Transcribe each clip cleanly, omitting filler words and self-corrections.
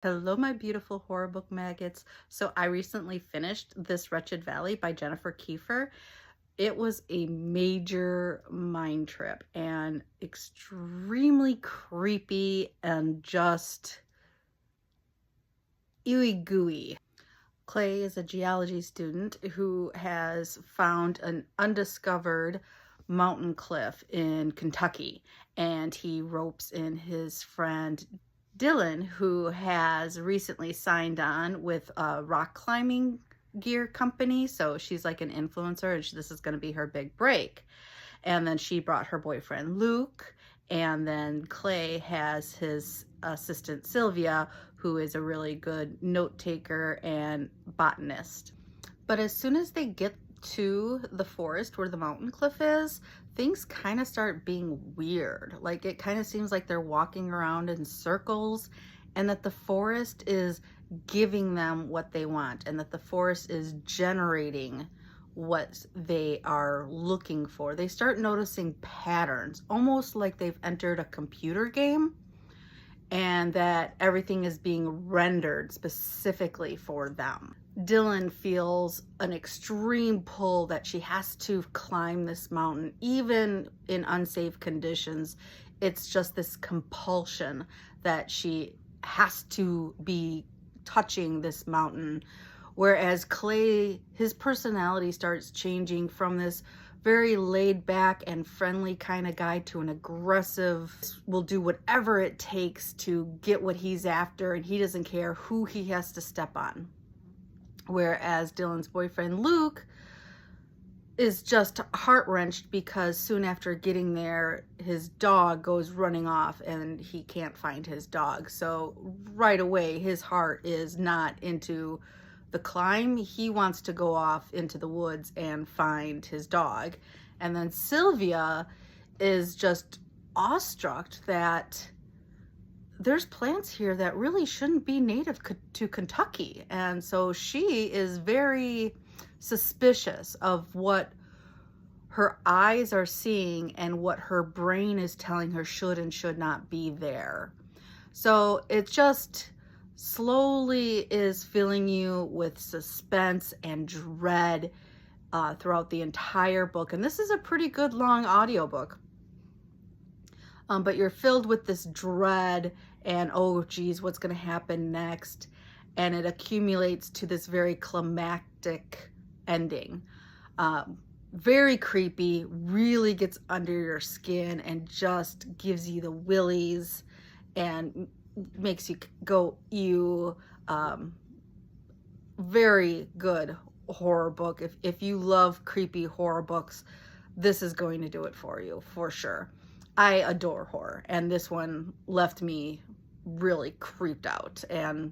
Hello, my beautiful horror book maggots. So I recently finished this Wretched Valley by Jennifer Kiefer. It was a major mind trip and extremely creepy and just ooey gooey. Clay is a geology student who has found an undiscovered mountain cliff in Kentucky, and he ropes in his friend Dylan, who has recently signed on with a rock climbing gear company. So she's like an influencer, and this is going to be her big break. And then she brought her boyfriend Luke, and then Clay has his assistant Sylvia, who is a really good note taker and botanist. But as soon as they get to the forest where the mountain cliff is, things kind of start being weird. Like, it kind of seems like they're walking around in circles, and that the forest is giving them what they want, and that the forest is generating what they are looking for. They start noticing patterns, almost like they've entered a computer game, and that everything is being rendered specifically for them. Dylan feels an extreme pull that she has to climb this mountain, even in unsafe conditions. It's just this compulsion that she has to be touching this mountain. Whereas Clay, his personality starts changing from this very laid back and friendly kind of guy to an aggressive, will do whatever it takes to get what he's after, and he doesn't care who he has to step on. Whereas Dylan's boyfriend Luke is just heart-wrenched because soon after getting there, his dog goes running off and he can't find his dog. So right away, his heart is not into the climb. He wants to go off into the woods and find his dog. And then Sylvia is just awestruck that there's plants here that really shouldn't be native to Kentucky. And so she is very suspicious of what her eyes are seeing and what her brain is telling her should and should not be there. So it just slowly is filling you with suspense and dread throughout the entire book. And this is a pretty good long audiobook. But you're filled with this dread and, oh geez, what's going to happen next? And it accumulates to this very climactic ending. Very creepy, really gets under your skin and just gives you the willies and makes you go ew. Very good horror book. If you love creepy horror books, this is going to do it for you, for sure. I adore horror, and this one left me really creeped out, and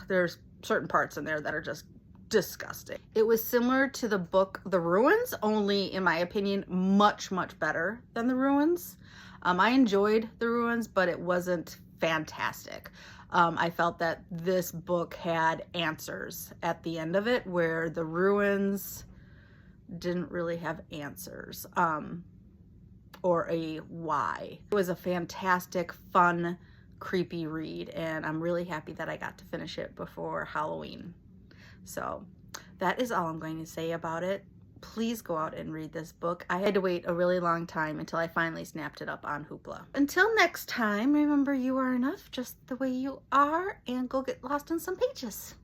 there's certain parts in there that are just disgusting. It was similar to the book The Ruins, only in my opinion much better than The Ruins. I enjoyed The Ruins, but it wasn't fantastic. I felt that this book had answers at the end of it, where The Ruins didn't really have answers. Or a why. It was a fantastic, fun, creepy read, and I'm really happy that I got to finish it before Halloween. So that is all I'm going to say about it. Please go out and read this book. I had to wait a really long time until I finally snapped it up on Hoopla. Until next time, remember you are enough just the way you are, and go get lost in some pages.